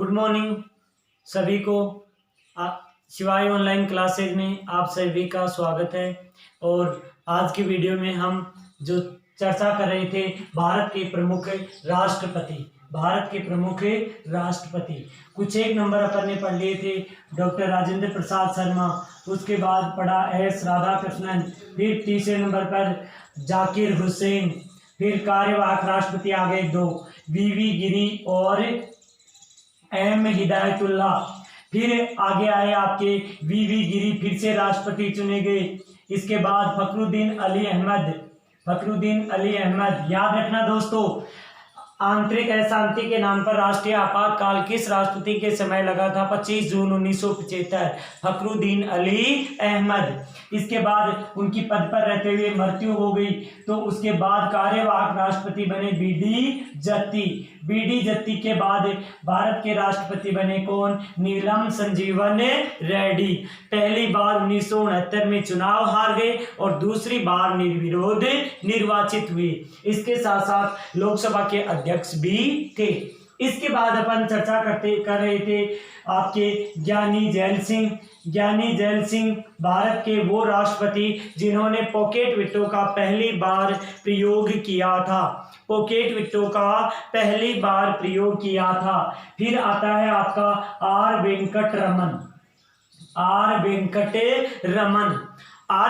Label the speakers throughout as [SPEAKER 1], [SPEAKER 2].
[SPEAKER 1] Good morning सभी को। शिवाय ऑनलाइन क्लासेज में आप सभी का स्वागत है। और आज की वीडियो में हम जो चर्चा कर रहे थे भारत के प्रमुख राष्ट्रपति कुछ एक नंबर अपन ने पढ़ लिए थे। डॉक्टर राजेंद्र प्रसाद शर्मा, उसके बाद पढ़ा एस राधाकृष्णन, फिर तीसरे नंबर पर जाकिर हुसैन, फिर कार्यवाहक राष्ट्रपति आ गए दो, वीवी गिरी और एम हिदायतुल्लाह। फिर आगे आए आपके वीवी गिरी, फिर से राष्ट्रपति चुने गए। इसके बाद फखरुद्दीन अली अहमद। याद रखना दोस्तों, आंतरिक अशांति के नाम पर राष्ट्रीय आपातकाल किस राष्ट्रपति के समय लगा था? 25 जून 1975, फखरुद्दीन अली अहमद। इसके बाद उनकी पद पर रहते हुए मृत्यु हो गई, तो उसके बाद कार्यवाहक राष्ट्रपति बने बीडी जत्ती के बाद भारत के राष्ट्रपति बने कौन? नीलम संजीवन रेड्डी। पहली बार 1969 में चुनाव हार गए और दूसरी बार निर्विरोध निर्वाचित हुए। इसके साथ साथ लोकसभा के अध्यक्ष भी थे। इसके बाद अपन चर्चा कर रहे थे आपके ज्ञानी जैल सिंह भारत के वो राष्ट्रपति जिन्होंने पॉकेट विटो का पहली बार प्रयोग किया था। फिर आता है आपका आर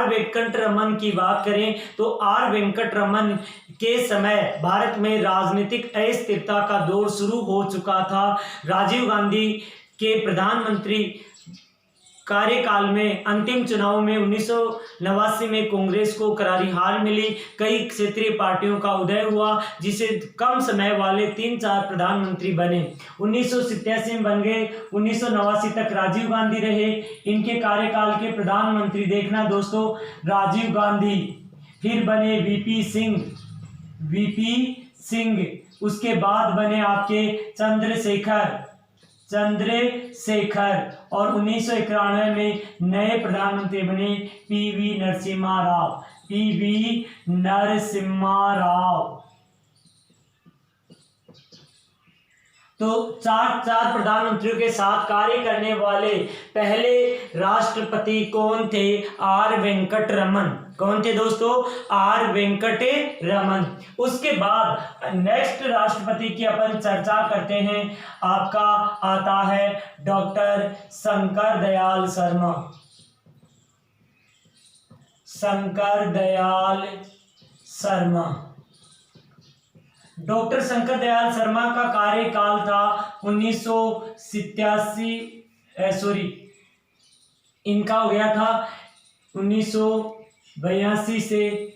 [SPEAKER 1] वेंकट रमन की बात करें तो आर वेंकट रमन के समय भारत में राजनीतिक अस्थिरता का दौर शुरू हो चुका था। राजीव गांधी के प्रधानमंत्री कार्यकाल में अंतिम चुनाव में 1989 में कांग्रेस को करारी हार मिली। कई क्षेत्रीय पार्टियों का उदय हुआ, जिसे कम समय वाले 3-4 प्रधानमंत्री बने। 1987 में बन गए, 1989 तक राजीव गांधी रहे। इनके कार्यकाल के प्रधानमंत्री देखना दोस्तों, राजीव गांधी, फिर बने वीपी सिंह, उसके बाद बने आपके चंद्रशेखर और 1991 में नए प्रधानमंत्री बने पीवी नरसिम्हा राव। तो चार प्रधानमंत्रियों के साथ कार्य करने वाले पहले राष्ट्रपति कौन थे? आर वेंकट रमन। कौन थे दोस्तों? आर वेंकट रमन। उसके बाद नेक्स्ट राष्ट्रपति की अपन चर्चा करते हैं। आपका आता है डॉक्टर शंकर दयाल शर्मा। डॉक्टर शंकर दयाल शर्मा का कार्यकाल था 1987, इनका हो गया था 1982 से,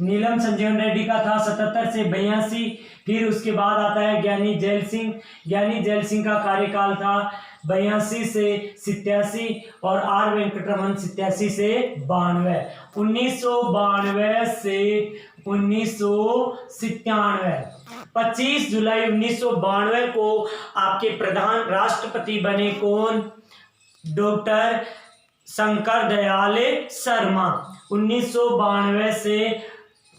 [SPEAKER 1] नीलम संजीवन रेड्डी का था 77 से 82। फिर उसके बाद आता है ज्ञानी जैल सिंह का कार्यकाल था 82 से 87 और आर वेंकटरमन 87 से 92। 1992 से 1997, 25 जुलाई 1992 को आपके प्रधान राष्ट्रपति बने कौन? डॉक्टर शंकर दयाल शर्मा। 1992 से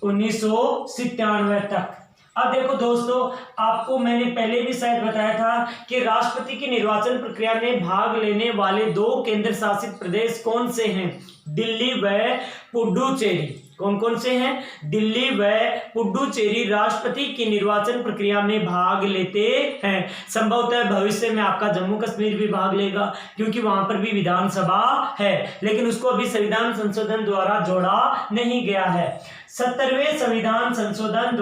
[SPEAKER 1] 1997 तक। अब देखो दोस्तों, आपको मैंने पहले भी शायद बताया था कि राष्ट्रपति की निर्वाचन प्रक्रिया में भाग लेने वाले 2 केंद्र शासित प्रदेश कौन से हैं? दिल्ली व पुडुचेरी। कौन से हैं? दिल्ली व पुडुचेरी राष्ट्रपति की निर्वाचन प्रक्रिया में भाग लेते हैं। संभवतः भविष्य में आपका जम्मू कश्मीर भी भाग लेगा, क्योंकि वहां पर भी विधानसभा है, लेकिन उसको अभी संविधान संशोधन द्वारा जोड़ा नहीं गया है। 17वें संविधान संशोधन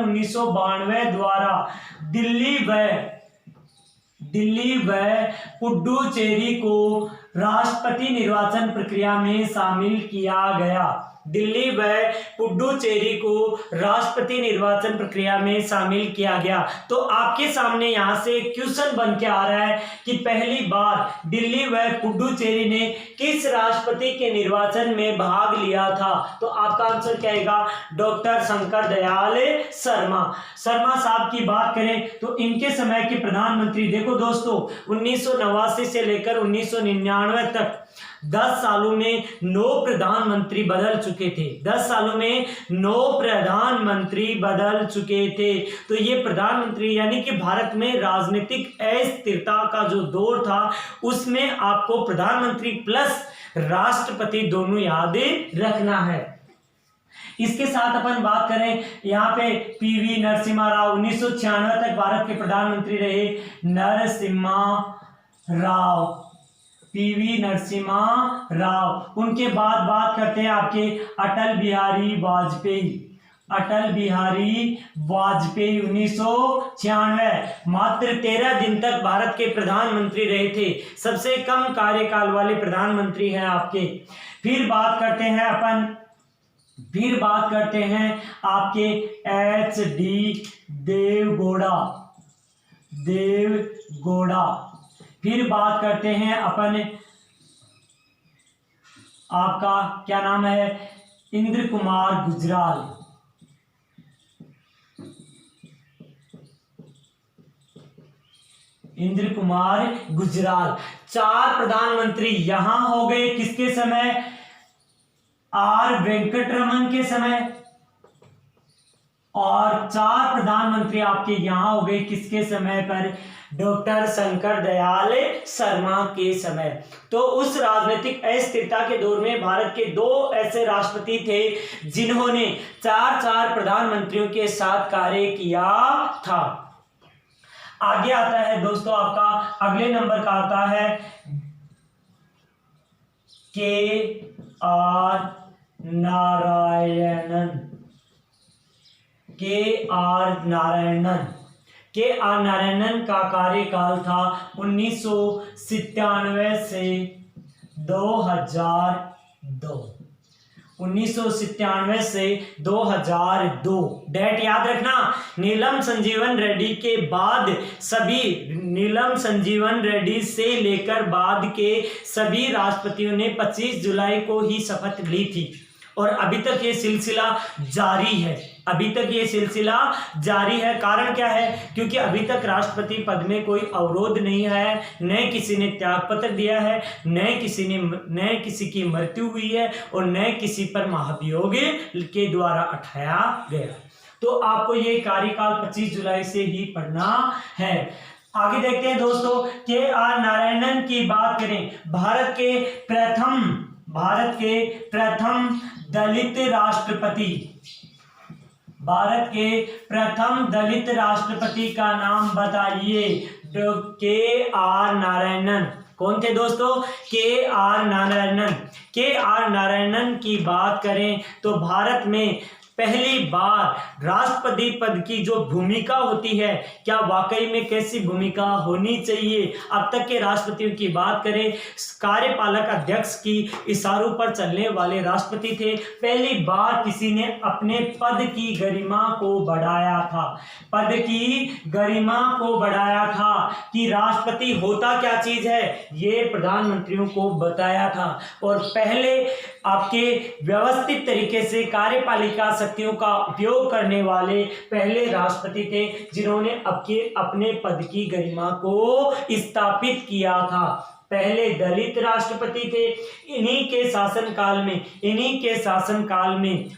[SPEAKER 1] 1992 द्वारा दिल्ली व पुडुचेरी को राष्ट्रपति निर्वाचन प्रक्रिया में शामिल किया गया। दिल्ली व पुडुचेरी को राष्ट्रपति निर्वाचन प्रक्रिया में शामिल किया गया। तो आपके सामने यहाँ से क्वेश्चन बन के आ रहा है कि पहली बार दिल्ली व पुडुचेरी ने किस राष्ट्रपति के निर्वाचन में भाग लिया था? तो आपका आंसर क्या आएगा? डॉक्टर शंकर दयाल शर्मा साहब की बात करें तो इनके समय के प्रधानमंत्री देखो दोस्तों, 1989 से लेकर 1999 तक 10 सालों में 9 प्रधानमंत्री बदल चुके थे। 10 सालों में 9 प्रधानमंत्री बदल चुके थे। तो ये प्रधानमंत्री यानी कि भारत में राजनीतिक अस्थिरता का जो दौर था उसमें आपको प्रधानमंत्री प्लस राष्ट्रपति दोनों याद रखना है। इसके साथ अपन बात करें यहाँ पे पीवी नरसिम्हा राव 1996 तक भारत के प्रधानमंत्री रहे। नरसिम्हा राव, पीवी नरसिम्हा राव। उनके बाद बात करते हैं आपके अटल बिहारी वाजपेयी। अटल बिहारी वाजपेयी 1996 मात्र 13 दिन तक भारत के प्रधानमंत्री रहे थे। सबसे कम कार्यकाल वाले प्रधानमंत्री हैं आपके। फिर बात करते हैं आपके एच.डी. देवगौड़ा। फिर बात करते हैं अपन आपका क्या नाम है, इंद्र कुमार गुजराल। इंद्र कुमार गुजराल। 4 प्रधानमंत्री यहां हो गए किसके समय, आर वेंकटरमन के समय, और 4 प्रधानमंत्री आपके यहां हो गए किसके समय पर, डॉक्टर शंकर दयाल शर्मा के समय। तो उस राजनीतिक अस्थिरता के दौर में भारत के 2 ऐसे राष्ट्रपति थे जिन्होंने 4 प्रधानमंत्रियों के साथ कार्य किया था। आगे आता है दोस्तों आपका अगले नंबर का आता है के.आर. नारायणन। के.आर. नारायणन का कार्यकाल था 1997 से 2002। 1997 से 2002 डेट याद रखना। नीलम संजीवन रेड्डी के बाद नीलम संजीवन रेड्डी से लेकर बाद के सभी राष्ट्रपतियों ने 25 जुलाई को ही शपथ ली थी और अभी तक ये सिलसिला जारी है। कारण क्या है, क्योंकि अभी तक राष्ट्रपति पद में कोई अवरोध नहीं है, न किसी ने त्यागपत्र दिया है, न किसी की मृत्यु हुई है और न किसी पर महाभियोग के द्वारा उठाया गया। तो आपको ये कार्यकाल 25 जुलाई से ही पढ़ना है। आगे देखते हैं दोस्तों, के.आर. नारायणन की बात करें, भारत के प्रथम दलित राष्ट्रपति का नाम बताइए। के.आर. नारायणन। कौन थे दोस्तों, के.आर. नारायणन। के.आर. नारायणन की बात करें तो भारत में पहली बार राष्ट्रपति पद की जो भूमिका होती है, क्या वाकई में कैसी भूमिका होनी चाहिए। अब तक के राष्ट्रपतियों की बात करें, कार्यपालक अध्यक्ष की इशारों पर चलने वाले राष्ट्रपति थे। पहली बार किसी ने अपने पद की गरिमा को बढ़ाया था कि राष्ट्रपति होता क्या चीज है, ये प्रधानमंत्रियों को बताया था। और पहले आपके व्यवस्थित तरीके से कार्यपालिका शक्तियों का उपयोग करने वाले पहले राष्ट्रपति थे जिन्होंने अपने पद की गरिमा को स्थापित किया था। पहले दलित राष्ट्रपति थे। इन्हीं के शासनकाल में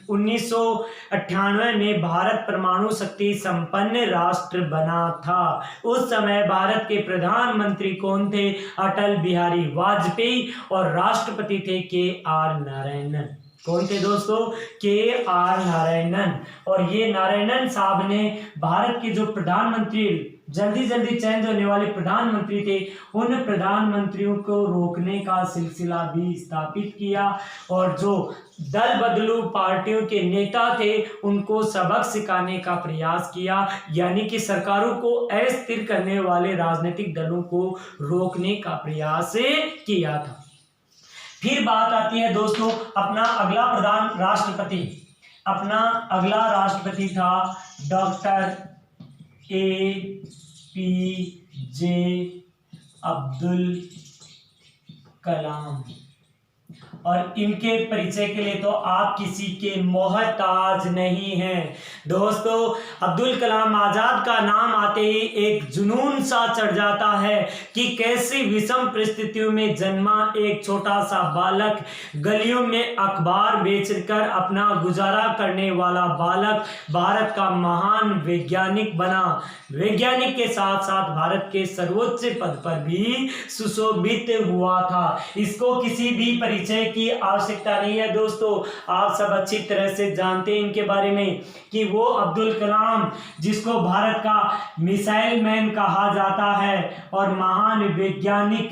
[SPEAKER 1] 1998 में भारत परमाणु शक्ति संपन्न राष्ट्र बना था। उस समय भारत के प्रधानमंत्री कौन थे, अटल बिहारी वाजपेयी, और राष्ट्रपति थे के.आर. नारायणन। कौन थे दोस्तों, के.आर. नारायणन। और ये नारायणन साहब ने भारत के जो प्रधानमंत्री जल्दी चेंज होने वाले प्रधानमंत्री थे, उन प्रधानमंत्रियों को रोकने का सिलसिला भी स्थापित किया और जो दल बदलू पार्टियों के नेता थे उनको सबक सिखाने का प्रयास किया, यानी कि सरकारों को अस्थिर करने वाले राजनीतिक दलों को रोकने का प्रयास किया था। फिर बात आती है दोस्तों, अपना अगला राष्ट्रपति था डॉक्टर ए.पी.जे. अब्दुल कलाम। और इनके परिचय के लिए तो आप किसी के मोहताज नहीं हैं। दोस्तों, अब्दुल कलाम आजाद का नाम आते ही एक जुनून सा चढ़ जाता है कि कैसी विषम परिस्थितियों में जन्मा एक छोटा सा बालक, गलियों में अखबार बेचकर अपना गुजारा करने वाला बालक भारत का महान वैज्ञानिक बना। वैज्ञानिक के साथ साथ भारत के सर्वोच्च पद पर भी सुशोभित हुआ था। इसको किसी भी परिचय की आवश्यकता नहीं है दोस्तों, आप सब अच्छी तरह से जानते हैं इनके बारे में कि वो अब्दुल कलाम, जिसको भारत का मिसाइल मैन कहा जाता है और महान वैज्ञानिक,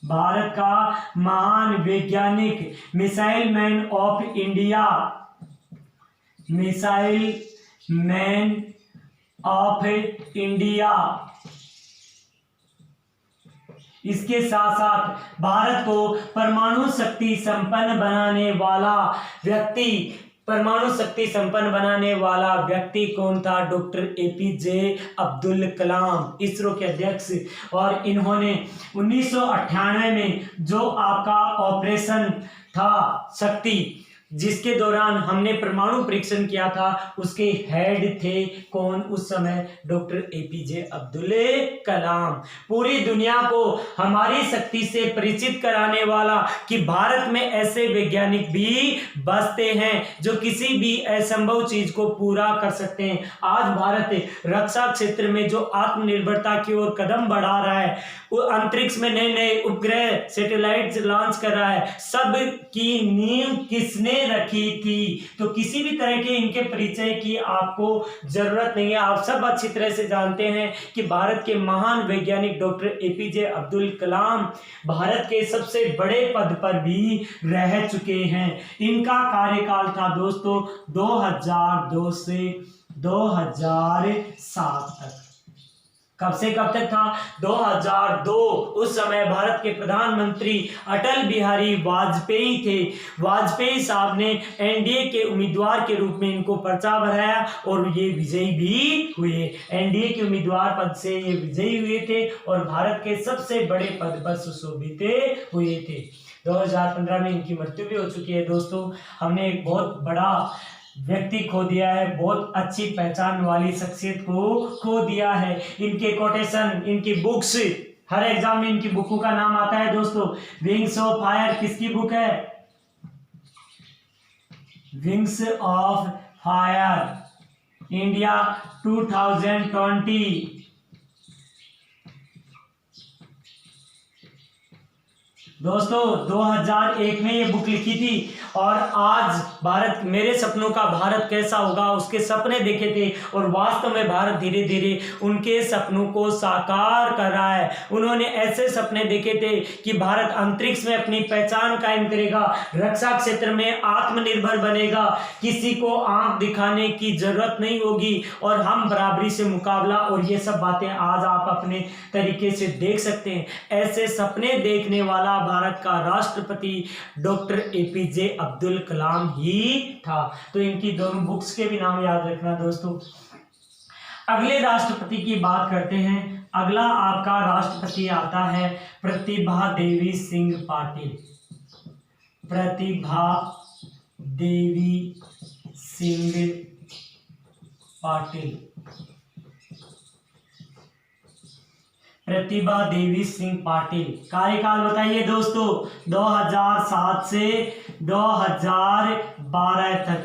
[SPEAKER 1] भारत का महान वैज्ञानिक, missile man of India, missile man of India. इसके साथ साथ भारत को परमाणु शक्ति संपन्न बनाने वाला व्यक्ति, परमाणु शक्ति संपन्न बनाने वाला व्यक्ति कौन था? डॉक्टर एपीजे अब्दुल कलाम, इसरो के अध्यक्ष। और इन्होंने 1998 में जो आपका ऑपरेशन था शक्ति, जिसके दौरान हमने परमाणु परीक्षण किया था, उसके हेड थे कौन उस समय? Doctor APJ Abdul Kalam. पूरी दुनिया को हमारी शक्ति से परिचित कराने वाला कि भारत में ऐसे वैज्ञानिक भी बसते हैं जो किसी भी असंभव चीज को पूरा कर सकते हैं। आज भारत रक्षा क्षेत्र में जो आत्मनिर्भरता की ओर कदम बढ़ा रहा है, वो अंतरिक्ष में नए नए उपग्रह सैटेलाइट लॉन्च कर रहा है, सब की नींव किसने रखी थी? तो किसी भी तरह के इनके परिचय की आपको जरूरत नहीं है। आप सब अच्छी तरह से जानते हैं कि भारत के महान वैज्ञानिक डॉक्टर एपीजे अब्दुल कलाम भारत के सबसे बड़े पद पर भी रह चुके हैं। इनका कार्यकाल था दोस्तों 2002 से 2007 तक। कब से कब तक था? 2002। उस समय भारत के प्रधानमंत्री अटल बिहारी वाजपेयी थे। वाजपेयी साहब ने एनडीए के उम्मीदवार के रूप में इनको पर्चा भराया और ये विजयी भी हुए। एनडीए के उम्मीदवार पद से ये विजयी हुए थे और भारत के सबसे बड़े पद पर सुशोभित हुए थे। 2015 में इनकी मृत्यु भी हो चुकी है दोस्तों। हमने एक बहुत बड़ा व्यक्ति खो दिया है, बहुत अच्छी पहचान वाली शख्सियत को खो दिया है। इनके कोटेशन, इनकी बुक्स, हर एग्जाम में इनकी बुकों का नाम आता है दोस्तों। विंग्स ऑफ फायर किसकी बुक है? Wings of fire India 2020। दोस्तों 2001 में ये बुक लिखी थी और आज भारत, मेरे सपनों का भारत कैसा होगा, उसके सपने देखे थे और वास्तव में भारत धीरे धीरे उनके सपनों को साकार कर रहा है। उन्होंने ऐसे सपने देखे थे कि भारत अंतरिक्ष में अपनी पहचान कायम करेगा, रक्षा क्षेत्र में आत्मनिर्भर बनेगा, किसी को आंख दिखाने की जरूरत नहीं होगी और हम बराबरी से मुकाबला, और ये सब बातें आज आप अपने तरीके से देख सकते हैं। ऐसे सपने देखने वाला भारत का राष्ट्रपति डॉक्टर एपीजे अब्दुल कलाम ही था। तो इनकी दोनों बुक्स के भी नाम याद रखना दोस्तों। अगले राष्ट्रपति की बात करते हैं। अगला आपका राष्ट्रपति आता है प्रतिभा देवी सिंह पाटिल। प्रतिभा देवी सिंह पाटिल। प्रतिभा देवी सिंह पाटिल। कार्यकाल बताइए दोस्तों 2007 से 2012 तक।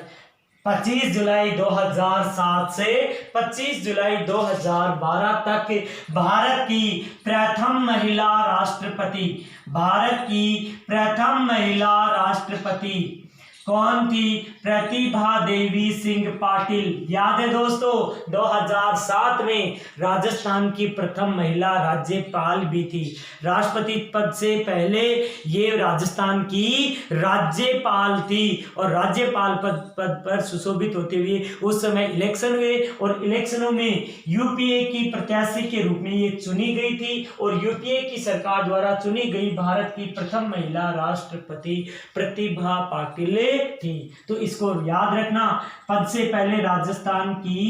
[SPEAKER 1] 25 जुलाई 2007 से 25 जुलाई 2012 तक भारत की प्रथम महिला राष्ट्रपति। भारत की प्रथम महिला राष्ट्रपति कौन थी? प्रतिभा देवी सिंह पाटिल। याद है दोस्तों 2007 में राजस्थान की प्रथम महिला राज्यपाल भी थी। राष्ट्रपति पद से पहले ये राजस्थान की राज्यपाल थी और राज्यपाल पद पर सुशोभित होते हुए उस समय इलेक्शन हुए और इलेक्शनों में यूपीए की प्रत्याशी के रूप में ये चुनी गई थी और यूपीए की सरकार द्वारा चुनी गई भारत की प्रथम महिला राष्ट्रपति प्रतिभा पाटिल थी। तो इसको याद रखना। पद से पहले राजस्थान की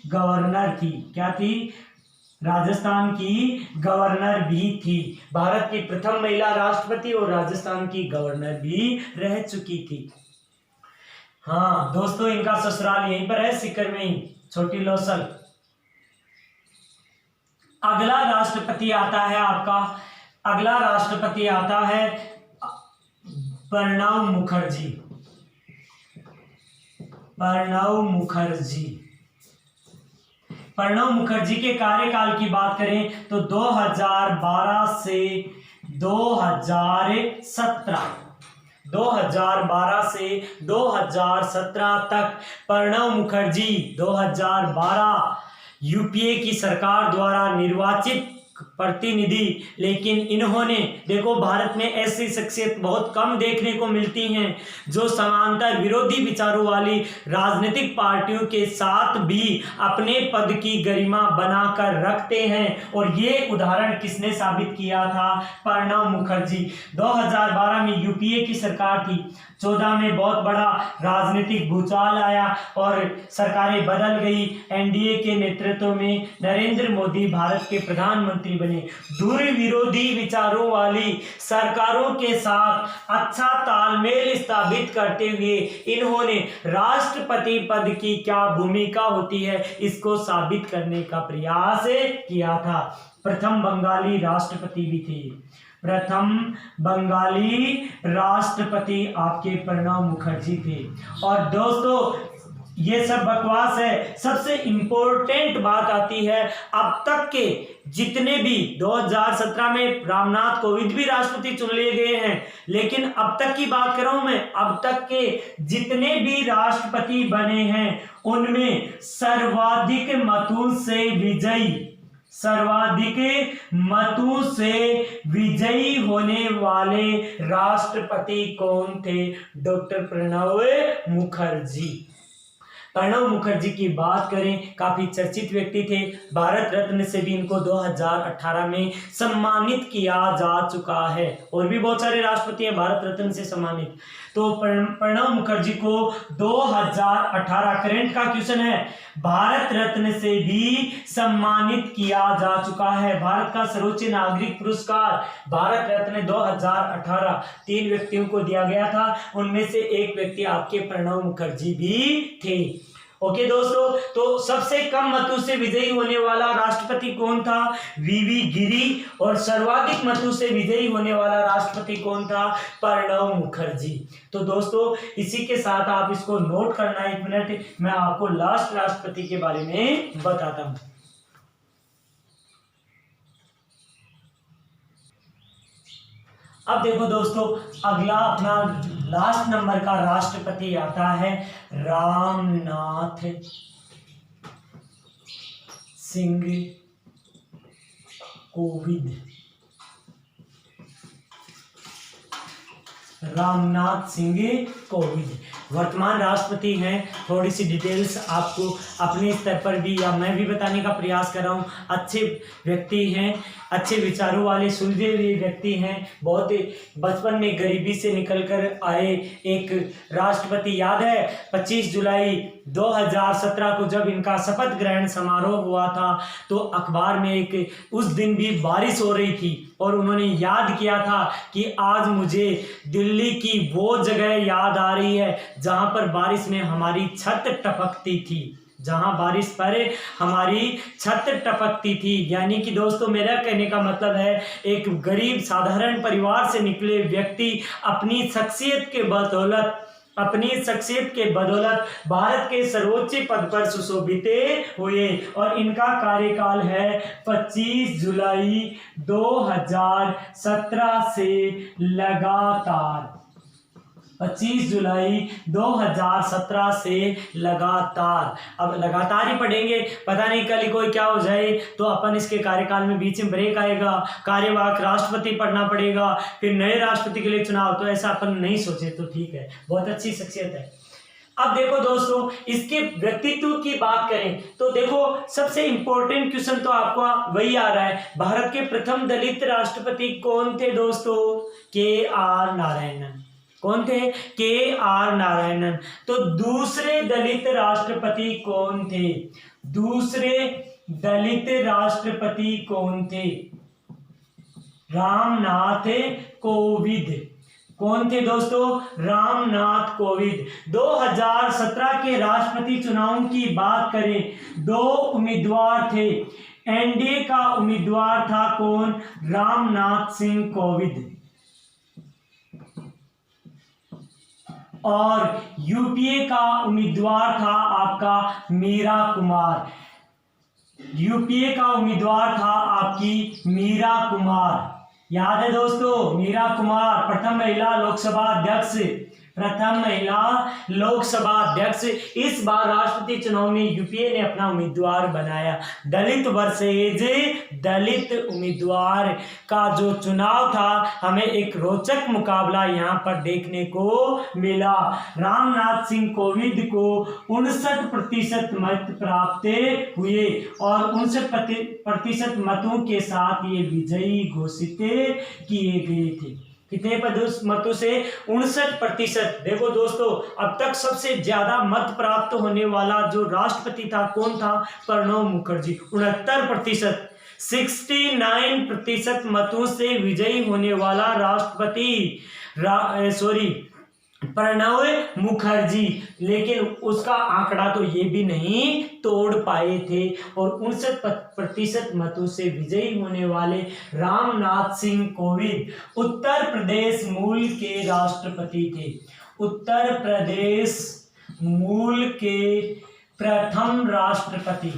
[SPEAKER 1] गवर्नर थी। क्या थी? राजस्थान की गवर्नर भी थी। भारत की प्रथम महिला राष्ट्रपति और राजस्थान की गवर्नर भी रह चुकी थी। हाँ दोस्तों, इनका ससुराल यहीं पर है, सीकर में ही, छोटी लोसल। अगला राष्ट्रपति आता है आपका, अगला राष्ट्रपति आता है प्रणब मुखर्जी। प्रणब मुखर्जी, प्रणब मुखर्जी के कार्यकाल की बात करें तो 2012 से 2017 तक प्रणब मुखर्जी 2012 यूपीए की सरकार द्वारा निर्वाचित प्रतिनिधि। लेकिन इन्होंने, देखो भारत में ऐसी शख्सियत बहुत कम देखने को मिलती हैं जो समानांतर विरोधी विचारों वाली राजनीतिक पार्टियों के साथ भी अपने पद की गरिमा बनाकर रखते हैं। और ये उदाहरण किसने साबित किया था? प्रणब मुखर्जी। 2012 में यूपीए की सरकार थी, 14 में बहुत बड़ा राजनीतिक भूचाल आया और सरकारें बदल गई। एनडीए के नेतृत्व में नरेंद्र मोदी भारत के प्रधानमंत्री बने। दूर विरोधी विचारों वाली सरकारों के साथ अच्छा तालमेल स्थापित करते हुए इन्होंने राष्ट्रपति पद की क्या भूमिका होती है इसको साबित करने का प्रयास किया था। प्रथम बंगाली राष्ट्रपति भी थे, प्रथम बंगाली राष्ट्रपति आपके प्रणब मुखर्जी थे। और दोस्तों ये सब बकवास है, सबसे इंपॉर्टेंट बात आती है अब तक के जितने भी 2017 में रामनाथ कोविंद भी राष्ट्रपति चुन लिए गए हैं, लेकिन अब तक की बात कर रहा हूं मैं, अब तक के जितने भी राष्ट्रपति बने हैं उनमें सर्वाधिक मतों से विजयी होने वाले राष्ट्रपति कौन थे? डॉक्टर प्रणब मुखर्जी। प्रणब मुखर्जी की बात करें, काफी चर्चित व्यक्ति थे। भारत रत्न से भी इनको 2018 में सम्मानित किया जा चुका है, और भी बहुत सारे राष्ट्रपति हैं भारत रत्न से सम्मानित। तो प्रणब मुखर्जी को 2018, करंट का क्वेश्चन है, भारत रत्न से भी सम्मानित किया जा चुका है। भारत का सर्वोच्च नागरिक पुरस्कार भारत रत्न 2018 3 व्यक्तियों को दिया गया था, उनमें से एक व्यक्ति आपके प्रणब मुखर्जी भी थे। ओके दोस्तों, तो सबसे कम मतों से विजयी होने वाला राष्ट्रपति कौन था? वीवी गिरी। और सर्वाधिक मतों से विजयी होने वाला राष्ट्रपति कौन था? प्रणब मुखर्जी। तो दोस्तों इसी के साथ आप इसको नोट करना, 1 मिनट मैं आपको लास्ट राष्ट्रपति के बारे में बताता हूं। अब देखो दोस्तों, अगला अपना लास्ट नंबर का राष्ट्रपति आता है रामनाथ सिंह कोविंद। रामनाथ सिंह कोविंद वर्तमान राष्ट्रपति हैं। थोड़ी सी डिटेल्स आपको अपने स्तर पर भी या मैं भी बताने का प्रयास कर रहा हूँ। अच्छे व्यक्ति हैं, अच्छे विचारों वाले, सुलझे हुए व्यक्ति हैं। बहुत बचपन में गरीबी से निकलकर आए एक राष्ट्रपति। याद है 25 जुलाई 2017 को जब इनका शपथ ग्रहण समारोह हुआ था तो अखबार में एक उस दिन भी बारिश हो रही थी और उन्होंने याद किया था कि आज मुझे दिल्ली की वो जगह याद आ रही है जहां पर बारिश में हमारी छत टपकती थी, जहां बारिश पर हमारी छत टपकती थी। यानी कि दोस्तों मेरा कहने का मतलब है एक गरीब साधारण परिवार से निकले व्यक्ति अपनी शख्सियत के बदौलत भारत के सर्वोच्च पद पर सुशोभित हुए। और इनका कार्यकाल है 25 जुलाई 2017 से लगातार 25 जुलाई 2017 से लगातार। अब लगातार ही पढ़ेंगे, पता नहीं कल कोई क्या हो जाए तो अपन इसके कार्यकाल में बीच में ब्रेक आएगा, कार्यवाहक राष्ट्रपति पढ़ना पड़ेगा, फिर नए राष्ट्रपति के लिए चुनाव, तो ऐसा अपन नहीं सोचे तो ठीक है। बहुत अच्छी शख्सियत है। अब देखो दोस्तों इसके व्यक्तित्व की बात करें तो देखो सबसे इंपॉर्टेंट क्वेश्चन तो आपको वही आ रहा है, भारत के प्रथम दलित राष्ट्रपति कौन थे दोस्तों? के.आर. नारायणन। कौन थे? के.आर. नारायणन। तो दूसरे दलित राष्ट्रपति कौन थे? दूसरे दलित राष्ट्रपति कौन थे? रामनाथ कोविंद। कौन थे दोस्तों? रामनाथ कोविंद। 2017 के राष्ट्रपति चुनाव की बात करें, 2 उम्मीदवार थे। एनडीए का उम्मीदवार था कौन? रामनाथ सिंह कोविंद। और यूपीए का उम्मीदवार था आपका मीरा कुमार। यूपीए का उम्मीदवार था आपकी मीरा कुमार। याद है दोस्तों, मीरा कुमार प्रथम महिला लोकसभा अध्यक्ष, प्रथम महिला लोकसभा अध्यक्ष। इस बार राष्ट्रपति चुनाव में यूपीए ने अपना उम्मीदवार बनाया। दलित वर्सेज दलित उम्मीदवार का जो चुनाव था, हमें एक रोचक मुकाबला यहाँ पर देखने को मिला। रामनाथ सिंह कोविंद को 59% मत प्राप्त हुए और 59% मतों के साथ ये विजयी घोषित किए गए थे। कितने मतों से? 59%। देखो दोस्तों, अब तक सबसे ज्यादा मत प्राप्त होने वाला जो राष्ट्रपति था कौन था? प्रणब मुखर्जी, 69%। 69% मतों से विजयी होने वाला राष्ट्रपति प्रणब मुखर्जी, लेकिन उसका आंकड़ा तो ये भी नहीं तोड़ पाए थे। और 59% मतों से विजयी होने वाले रामनाथ सिंह कोविंद उत्तर प्रदेश मूल के राष्ट्रपति थे। उत्तर प्रदेश मूल के प्रथम राष्ट्रपति।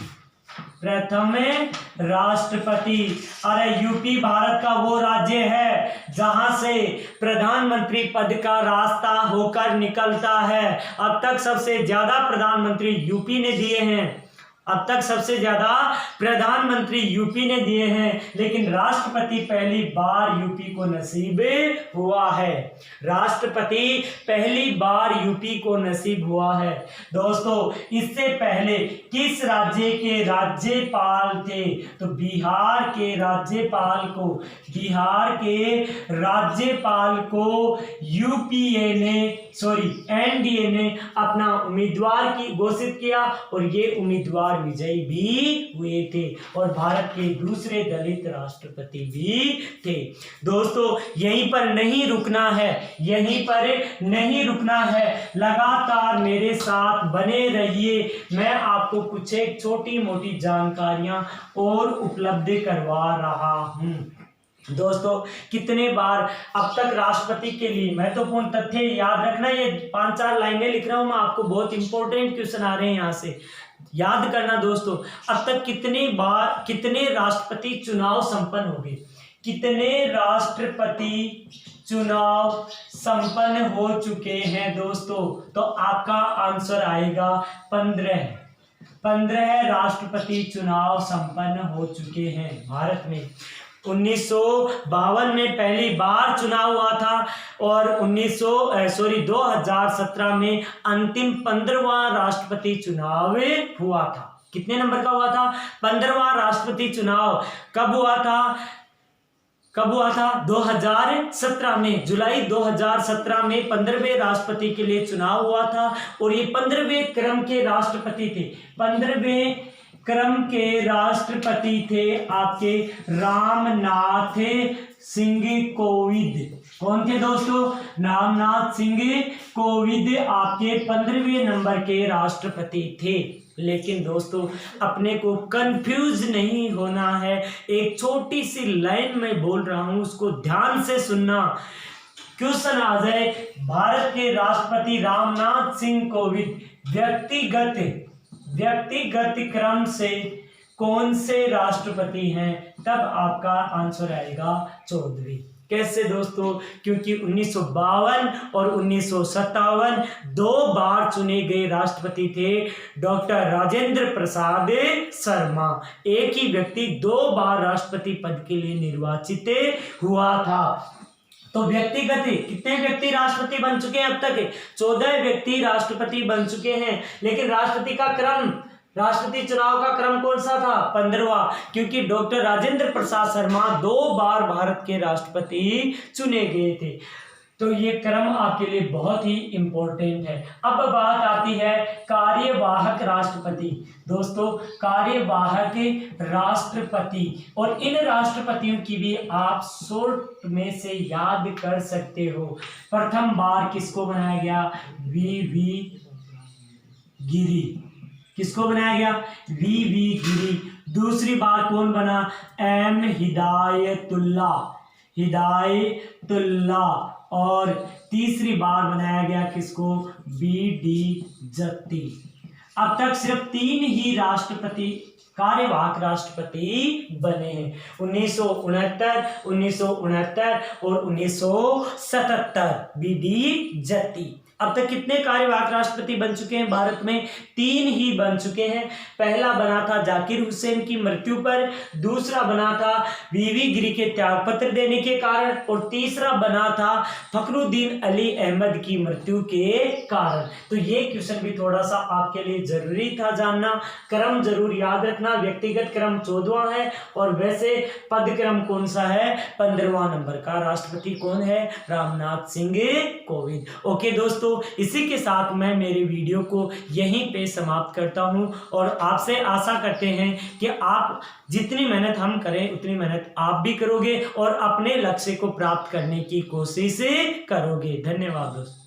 [SPEAKER 1] अरे यूपी भारत का वो राज्य है जहां से प्रधानमंत्री पद का रास्ता होकर निकलता है। अब तक सबसे ज्यादा प्रधानमंत्री यूपी ने दिए हैं। अब तक सबसे ज्यादा प्रधानमंत्री यूपी ने दिए हैं, लेकिन राष्ट्रपति पहली बार यूपी को नसीब हुआ है। राष्ट्रपति पहली बार यूपी को नसीब हुआ है। दोस्तों, इससे पहले किस राज्य के राज्यपाल थे? तो बिहार के राज्यपाल को एनडीए ने अपना उम्मीदवार की घोषित किया और ये उम्मीदवार विजयी भी हुए थे और भारत के दूसरे दलित राष्ट्रपति भी थे। दोस्तों, यहीं पर नहीं रुकना है, लगातार मेरे साथ बने रहिए। मैं आपको कुछ एक छोटी मोटी जानकारियां और उपलब्ध करवा रहा हूं। दोस्तों, कितने बार अब तक राष्ट्रपति के लिए महत्वपूर्ण तथ्य याद रखना, ये 5-4 लाइनें लिख रहा हूं मैं आपको, बहुत इंपॉर्टेंट क्वेश्चन आ रहे हैं यहाँ से, याद करना दोस्तों। अब तक कितने राष्ट्रपति चुनाव संपन्न हो गए? कितने राष्ट्रपति चुनाव संपन्न हो चुके हैं दोस्तों? तो आपका आंसर आएगा 15 राष्ट्रपति चुनाव संपन्न हो चुके हैं भारत में। 1952 में पहली बार चुनाव हुआ था और 2017 में अंतिम 15वां राष्ट्रपति चुनाव हुआ था। कितने नंबर का हुआ था? 15वां राष्ट्रपति चुनाव कब हुआ था? 2017 में, जुलाई 2017 में 15वें राष्ट्रपति के लिए चुनाव हुआ था और ये 15वें क्रम के राष्ट्रपति थे। 15वें क्रम के राष्ट्रपति थे आपके रामनाथ सिंह कोविंद। कौन थे दोस्तों? रामनाथ सिंह कोविंद आपके 15वें नंबर के राष्ट्रपति थे। लेकिन दोस्तों, अपने को कंफ्यूज नहीं होना है, एक छोटी सी लाइन में बोल रहा हूं, उसको ध्यान से सुनना। क्वेश्चन आ जाए, भारत के राष्ट्रपति रामनाथ सिंह कोविंद व्यक्तिगत क्रम से कौन से राष्ट्रपति हैं? तब आपका आंसर आएगा 14वें। कैसे दोस्तों? क्योंकि 1952 और 1957 2 बार चुने गए राष्ट्रपति थे डॉक्टर राजेंद्र प्रसाद शर्मा। एक ही व्यक्ति 2 बार राष्ट्रपति पद के लिए निर्वाचित हुआ था। तो व्यक्तिगत कितने व्यक्ति राष्ट्रपति बन चुके हैं अब तक? 14 व्यक्ति राष्ट्रपति बन चुके हैं। लेकिन राष्ट्रपति चुनाव का क्रम कौन सा था? 15वां, क्योंकि डॉक्टर राजेंद्र प्रसाद शर्मा 2 बार भारत के राष्ट्रपति चुने गए थे। तो ये क्रम आपके लिए बहुत ही इम्पोर्टेंट है। अब बात आती है कार्यवाहक राष्ट्रपति। दोस्तों, कार्यवाहक राष्ट्रपति, और इन राष्ट्रपतियों की भी आप शॉर्ट में से याद कर सकते हो। प्रथम बार किसको बनाया गया? वी गिरी। किसको बनाया गया? वी गिरी। दूसरी बार कौन बना? एम हिदायतुल्ला। और तीसरी बार बनाया गया किसको? बी.डी. जत्ती। अब तक सिर्फ 3 ही राष्ट्रपति, कार्यवाहक राष्ट्रपति बने हैं, 1969, 1969 और 1977। बी.डी. जत्ती। अब तक कितने कार्यवाहक राष्ट्रपति बन चुके हैं भारत में? 3 ही बन चुके हैं। पहला बना था जाकिर हुसैन की मृत्यु पर, दूसरा बना था वी गिरी के त्यागपत्र देने के कारण, और तीसरा बना था फखरुद्दीन अली अहमद की मृत्यु के कारण। तो ये क्वेश्चन भी थोड़ा सा आपके लिए जरूरी था जानना। क्रम जरूर याद रखना। व्यक्तिगत क्रम 14वां है, और वैसे पद क्रम कौन सा है? 15वां नंबर का। राष्ट्रपति कौन है? रामनाथ सिंह कोविंद। ओके दोस्तों, इसी के साथ मैं मेरे वीडियो को यहीं पे समाप्त करता हूं, और आपसे आशा करते हैं कि आप जितनी मेहनत हम करें उतनी मेहनत आप भी करोगे और अपने लक्ष्य को प्राप्त करने की कोशिश करोगे। धन्यवाद दोस्तों।